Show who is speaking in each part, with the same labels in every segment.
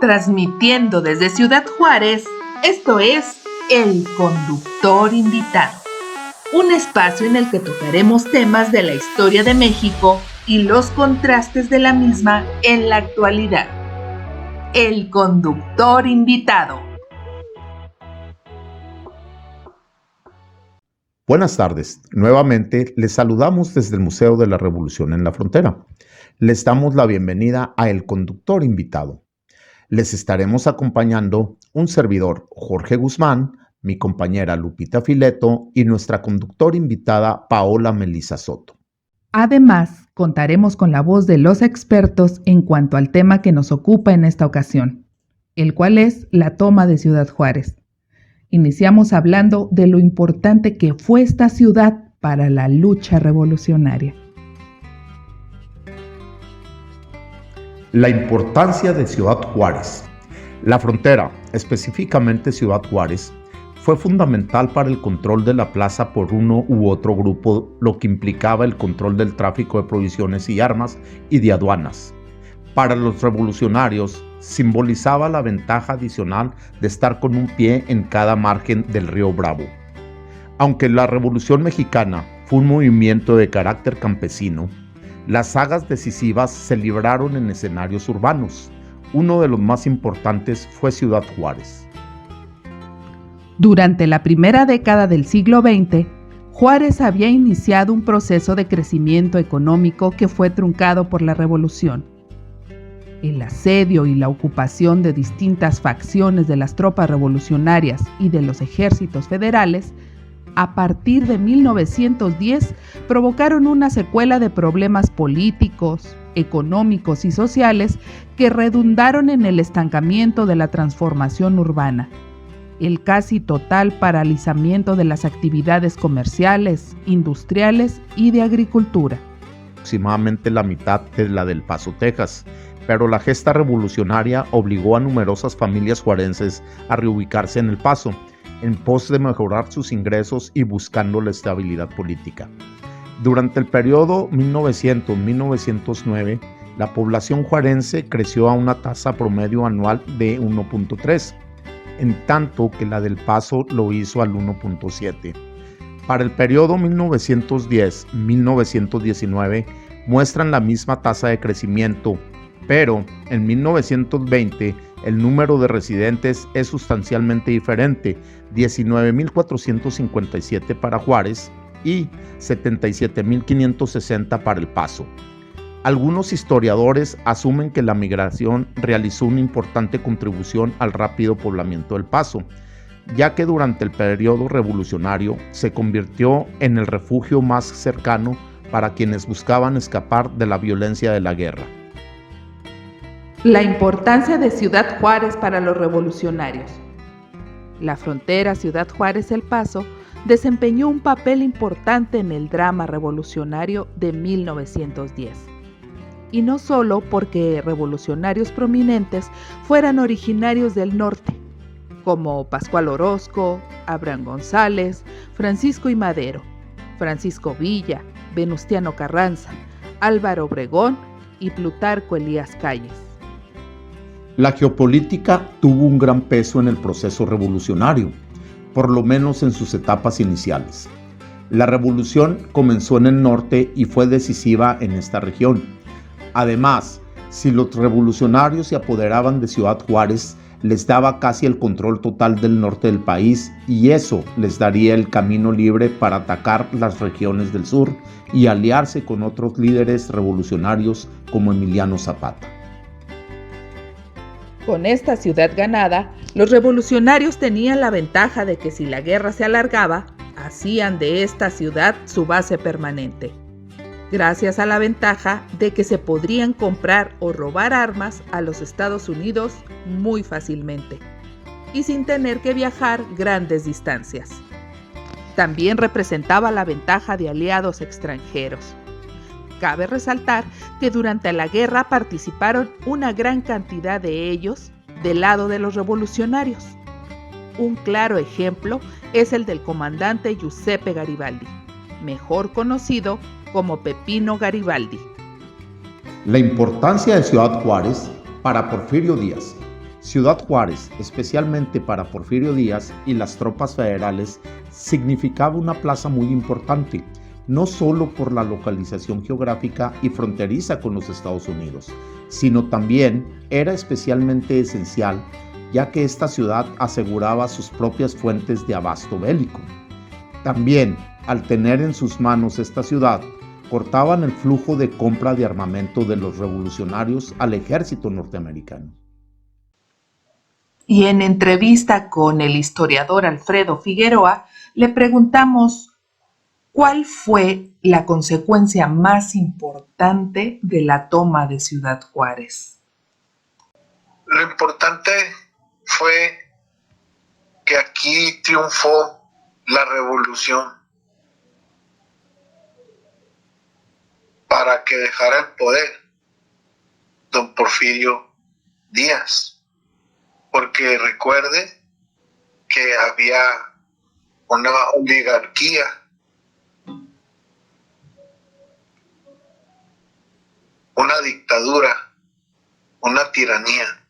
Speaker 1: Transmitiendo desde Ciudad Juárez, esto es El Conductor Invitado, un espacio en el que tocaremos temas de la historia de México y los contrastes de la misma en la actualidad. El Conductor Invitado.
Speaker 2: Buenas tardes. Nuevamente les saludamos desde el Museo de la Revolución en la Frontera. Les damos la bienvenida a El Conductor Invitado. Les estaremos acompañando un servidor, Jorge Guzmán, mi compañera Lupita Fileto y nuestra conductora invitada, Paola Melisa Soto.
Speaker 3: Además, contaremos con la voz de los expertos en cuanto al tema que nos ocupa en esta ocasión, el cual es la toma de Ciudad Juárez. Iniciamos hablando de lo importante que fue esta ciudad para la lucha revolucionaria.
Speaker 2: La importancia de Ciudad Juárez. La frontera, específicamente Ciudad Juárez, fue fundamental para el control de la plaza por uno u otro grupo, lo que implicaba el control del tráfico de provisiones y armas y de aduanas. Para los revolucionarios, simbolizaba la ventaja adicional de estar con un pie en cada margen del río Bravo. Aunque la Revolución Mexicana fue un movimiento de carácter campesino, las sagas decisivas se libraron en escenarios urbanos. Uno de los más importantes fue Ciudad Juárez.
Speaker 3: Durante la primera década del siglo XX, Juárez había iniciado un proceso de crecimiento económico que fue truncado por la Revolución. El asedio y la ocupación de distintas facciones de las tropas revolucionarias y de los ejércitos federales, a partir de 1910, provocaron una secuela de problemas políticos, económicos y sociales que redundaron en el estancamiento de la transformación urbana, el casi total paralizamiento de las actividades comerciales, industriales y de agricultura.
Speaker 2: Aproximadamente la mitad de la del Paso, Texas, pero la gesta revolucionaria obligó a numerosas familias juarenses a reubicarse en El Paso, en pos de mejorar sus ingresos y buscando la estabilidad política. Durante el periodo 1900-1909, la población juarense creció a una tasa promedio anual de 1.3, en tanto que la del Paso lo hizo al 1.7. Para el periodo 1910-1919 muestran la misma tasa de crecimiento, pero en 1920 el número de residentes es sustancialmente diferente, 19.457 para Juárez y 77.560 para El Paso. Algunos historiadores asumen que la migración realizó una importante contribución al rápido poblamiento del Paso, ya que durante el periodo revolucionario se convirtió en el refugio más cercano para quienes buscaban escapar de la violencia de la guerra.
Speaker 3: La importancia de Ciudad Juárez para los revolucionarios. La frontera Ciudad Juárez-El Paso desempeñó un papel importante en el drama revolucionario de 1910. Y no solo porque revolucionarios prominentes fueran originarios del norte, como Pascual Orozco, Abraham González, Francisco I. Madero, Francisco Villa, Venustiano Carranza, Álvaro Obregón y Plutarco Elías Calles.
Speaker 2: La geopolítica tuvo un gran peso en el proceso revolucionario, por lo menos en sus etapas iniciales. La revolución comenzó en el norte y fue decisiva en esta región. Además, si los revolucionarios se apoderaban de Ciudad Juárez, les daba casi el control total del norte del país y eso les daría el camino libre para atacar las regiones del sur y aliarse con otros líderes revolucionarios como Emiliano Zapata.
Speaker 3: Con esta ciudad ganada, los revolucionarios tenían la ventaja de que si la guerra se alargaba, hacían de esta ciudad su base permanente, gracias a la ventaja de que se podrían comprar o robar armas a los Estados Unidos muy fácilmente y sin tener que viajar grandes distancias. También representaba la ventaja de aliados extranjeros. Cabe resaltar que durante la guerra participaron una gran cantidad de ellos del lado de los revolucionarios. Un claro ejemplo es el del comandante Giuseppe Garibaldi, mejor conocido como Pepino Garibaldi.
Speaker 2: La importancia de Ciudad Juárez para Porfirio Díaz. Ciudad Juárez, especialmente para Porfirio Díaz y las tropas federales, significaba una plaza muy importante, no solo por la localización geográfica y fronteriza con los Estados Unidos, sino también era especialmente esencial, ya que esta ciudad aseguraba sus propias fuentes de abasto bélico. También, al tener en sus manos esta ciudad, cortaban el flujo de compra de armamento de los revolucionarios al ejército norteamericano.
Speaker 1: Y en entrevista con el historiador Alfredo Figueroa, le preguntamos cuál fue la consecuencia más importante de la toma de Ciudad Juárez.
Speaker 4: Lo importante fue que aquí triunfó la revolución para que dejara el poder don Porfirio Díaz. Porque recuerde que había una oligarquía, una dictadura, una tiranía.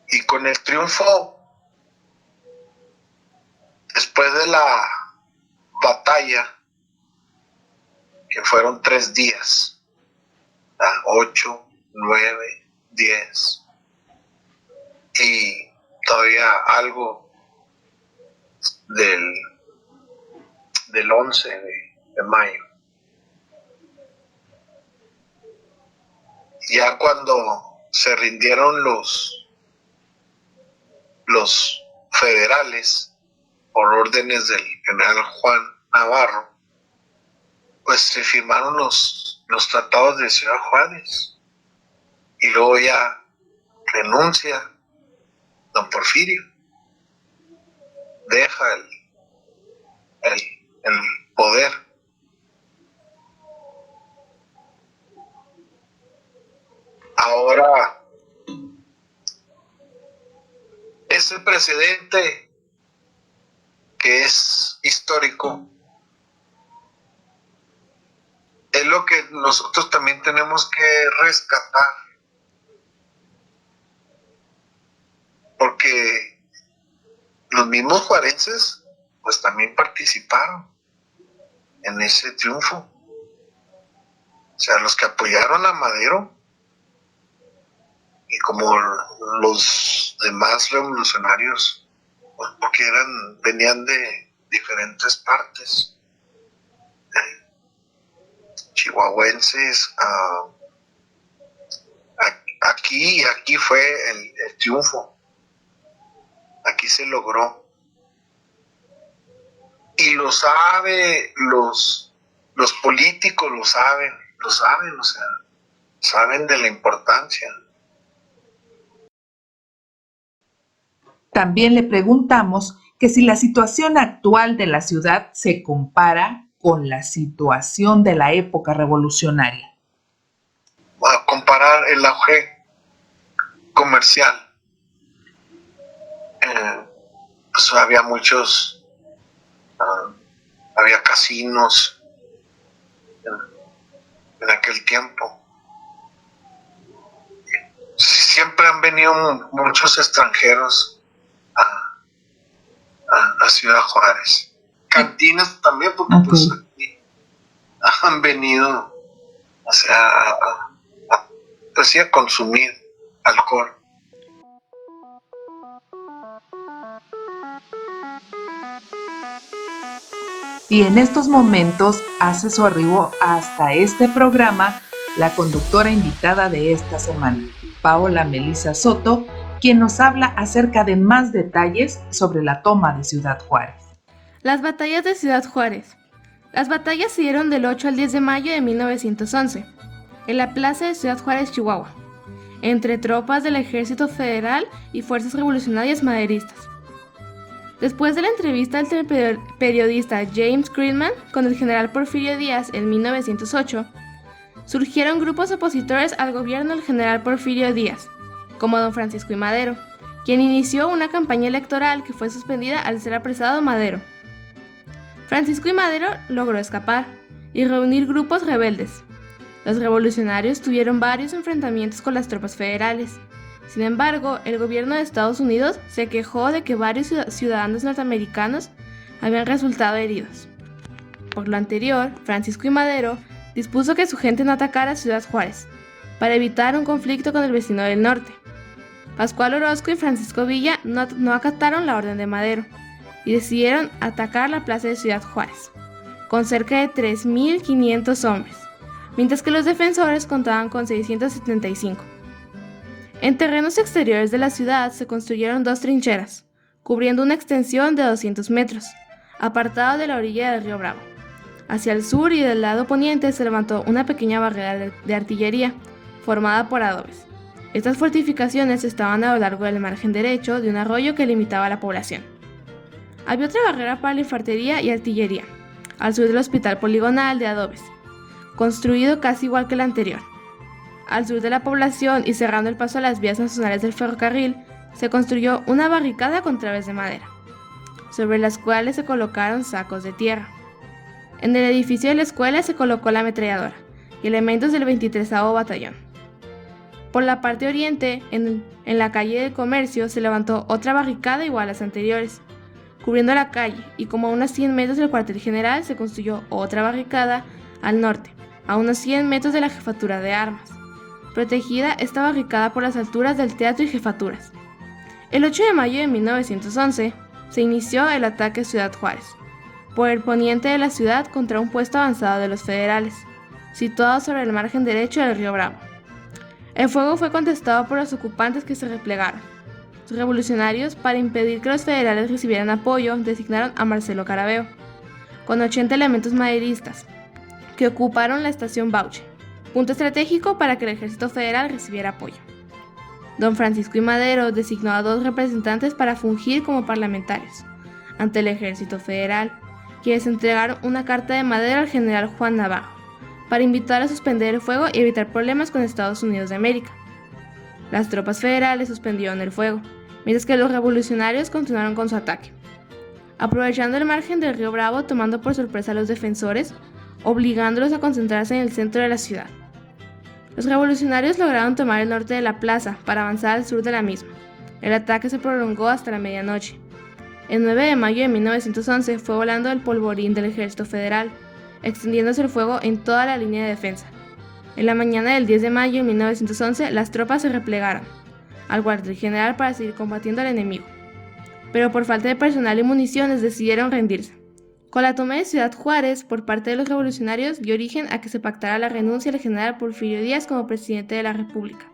Speaker 4: Y con el triunfo, después de la batalla, que fueron 3 días, 8, 9, 10, y todavía algo del 11 de mayo. Ya cuando se rindieron los federales por órdenes del general Juan Navarro, pues se firmaron los tratados de Ciudad Juárez y luego ya renuncia don Porfirio, deja el poder. Ahora, ese precedente que es histórico es lo que nosotros también tenemos que rescatar. Porque los mismos juarenses pues también participaron en ese triunfo. O sea, los que apoyaron a Madero y como los demás revolucionarios, pues porque venían de diferentes partes, chihuahuenses, aquí fue el triunfo. Aquí se logró. Y lo sabe, los políticos lo saben, o sea, saben de la importancia.
Speaker 1: También le preguntamos que si la situación actual de la ciudad se compara con la situación de la época revolucionaria.
Speaker 4: A comparar el auge comercial. Pues había muchos, había casinos en aquel tiempo. Siempre han venido muchos extranjeros a Ciudad Juárez. Cantinas también, porque pues aquí han venido, o sea, a consumir alcohol.
Speaker 1: Y en estos momentos hace su arribo hasta este programa la conductora invitada de esta semana, Paola Melisa Soto, quien nos habla acerca de más detalles sobre la toma de Ciudad Juárez.
Speaker 5: Las batallas de Ciudad Juárez. Las batallas se dieron del 8 al 10 de mayo de 1911, en la plaza de Ciudad Juárez, Chihuahua, entre tropas del Ejército Federal y fuerzas revolucionarias maderistas. Después de la entrevista del periodista James Creedman con el general Porfirio Díaz en 1908, surgieron grupos opositores al gobierno del general Porfirio Díaz, como don Francisco I. Madero, quien inició una campaña electoral que fue suspendida al ser apresado Madero. Francisco I. Madero logró escapar y reunir grupos rebeldes. Los revolucionarios tuvieron varios enfrentamientos con las tropas federales. Sin embargo, el gobierno de Estados Unidos se quejó de que varios ciudadanos norteamericanos habían resultado heridos. Por lo anterior, Francisco I. Madero dispuso que su gente no atacara Ciudad Juárez, para evitar un conflicto con el vecino del norte. Pascual Orozco y Francisco Villa no acataron la orden de Madero y decidieron atacar la plaza de Ciudad Juárez, con cerca de 3.500 hombres, mientras que los defensores contaban con 675. En terrenos exteriores de la ciudad se construyeron 2 trincheras, cubriendo una extensión de 200 metros, apartado de la orilla del río Bravo. Hacia el sur y del lado poniente se levantó una pequeña barrera de artillería, formada por adobes. Estas fortificaciones estaban a lo largo del margen derecho de un arroyo que limitaba la población. Había otra barrera para la infantería y artillería, al sur del hospital poligonal de adobes, construido casi igual que el anterior. Al sur de la población y cerrando el paso a las vías nacionales del ferrocarril, se construyó una barricada con traves de madera, sobre las cuales se colocaron sacos de tierra. En el edificio de la escuela se colocó la ametralladora y elementos del 23º Batallón. Por la parte oriente, en la calle del Comercio, se levantó otra barricada igual a las anteriores, cubriendo la calle, y como a unos 100 metros del cuartel general se construyó otra barricada al norte, a unos 100 metros de la jefatura de armas. Protegida esta barricada por las alturas del teatro y jefaturas. El 8 de mayo de 1911 se inició el ataque a Ciudad Juárez, por el poniente de la ciudad contra un puesto avanzado de los federales, situado sobre el margen derecho del río Bravo. El fuego fue contestado por los ocupantes que se replegaron. Los revolucionarios, para impedir que los federales recibieran apoyo, designaron a Marcelo Caraveo, con 80 elementos maderistas, que ocuparon la estación Bauche, punto estratégico para que el ejército federal recibiera apoyo. Don Francisco I. Madero designó a 2 representantes para fungir como parlamentarios ante el ejército federal, quienes entregaron una carta de Madero al general Juan Navarro para invitar a suspender el fuego y evitar problemas con Estados Unidos de América. Las tropas federales suspendieron el fuego, mientras que los revolucionarios continuaron con su ataque, aprovechando el margen del río Bravo, tomando por sorpresa a los defensores, obligándolos a concentrarse en el centro de la ciudad. Los revolucionarios lograron tomar el norte de la plaza para avanzar al sur de la misma. El ataque se prolongó hasta la medianoche. El 9 de mayo de 1911 fue volando el polvorín del ejército federal, extendiéndose el fuego en toda la línea de defensa. En la mañana del 10 de mayo de 1911, las tropas se replegaron al cuartel general para seguir combatiendo al enemigo, pero por falta de personal y municiones decidieron rendirse. Con la toma de Ciudad Juárez por parte de los revolucionarios dio origen a que se pactara la renuncia del general Porfirio Díaz como presidente de la República,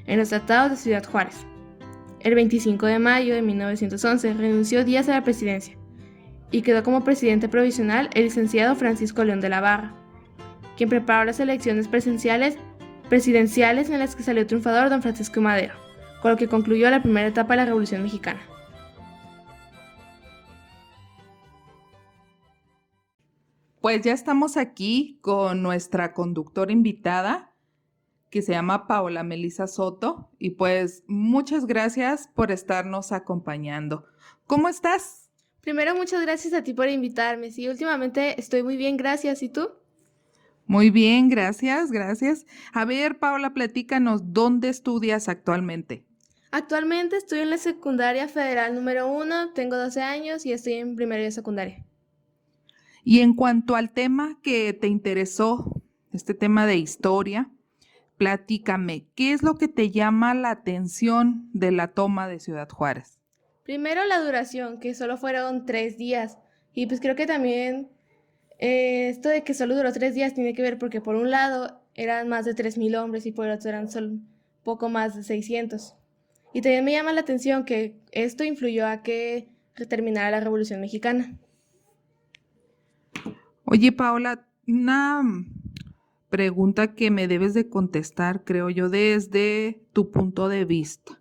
Speaker 5: en los tratados de Ciudad Juárez. El 25 de mayo de 1911 renunció Díaz a la presidencia y quedó como presidente provisional el licenciado Francisco León de la Barra, quien preparó las elecciones presidenciales en las que salió triunfador don Francisco I. Madero, con lo que concluyó la primera etapa de la Revolución Mexicana.
Speaker 3: Pues ya estamos aquí con nuestra conductora invitada, que se llama Paola Melisa Soto, y pues muchas gracias por estarnos acompañando. ¿Cómo estás?
Speaker 5: Primero, muchas gracias a ti por invitarme. Sí, últimamente estoy muy bien, gracias. ¿Y tú?
Speaker 3: Muy bien, gracias. A ver, Paola, platícanos, ¿dónde estudias actualmente?
Speaker 5: Actualmente estoy en la secundaria federal número 1, tengo 12 años y estoy en primero de secundaria.
Speaker 3: Y en cuanto al tema que te interesó, este tema de historia, platícame, ¿qué es lo que te llama la atención de la toma de Ciudad Juárez?
Speaker 5: Primero, la duración, que solo fueron 3 días. Y pues creo que también esto de que solo duró 3 días tiene que ver porque por un lado eran más de 3.000 hombres y por el otro eran solo poco más de 600. Y también me llama la atención que esto influyó a que terminara la Revolución Mexicana.
Speaker 3: Oye, Paola, una pregunta que me debes de contestar, creo yo, desde tu punto de vista.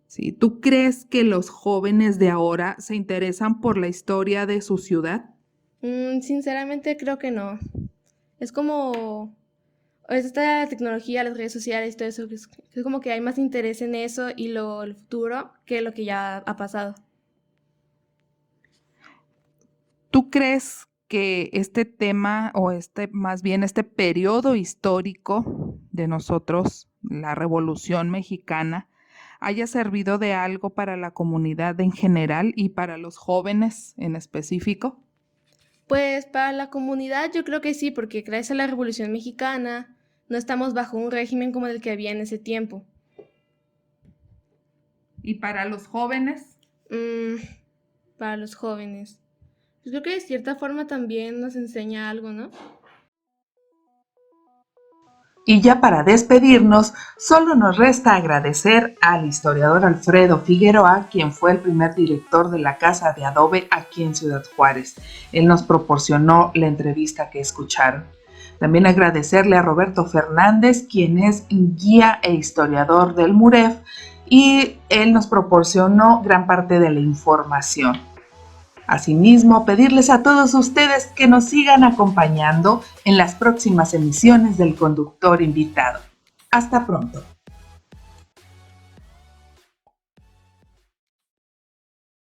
Speaker 3: ¿Sí? ¿Tú crees que los jóvenes de ahora se interesan por la historia de su ciudad?
Speaker 5: Sinceramente creo que no. Es como está la tecnología, las redes sociales, todo eso, es como que hay más interés en eso y el futuro que lo que ya ha pasado.
Speaker 3: ¿Tú crees que este tema o más bien este periodo histórico de nosotros, la Revolución Mexicana, haya servido de algo para la comunidad en general y para los jóvenes en específico?
Speaker 5: Pues para la comunidad yo creo que sí, porque gracias a la Revolución Mexicana no estamos bajo un régimen como el que había en ese tiempo.
Speaker 3: ¿Y para los jóvenes?
Speaker 5: Para los jóvenes. Pues creo que de cierta forma también nos enseña algo, ¿no?
Speaker 1: Y ya para despedirnos, solo nos resta agradecer al historiador Alfredo Figueroa, quien fue el primer director de la Casa de Adobe aquí en Ciudad Juárez. Él nos proporcionó la entrevista que escucharon. También agradecerle a Roberto Fernández, quien es guía e historiador del MUREF, y él nos proporcionó gran parte de la información. Asimismo, pedirles a todos ustedes que nos sigan acompañando en las próximas emisiones del Conductor Invitado. Hasta pronto.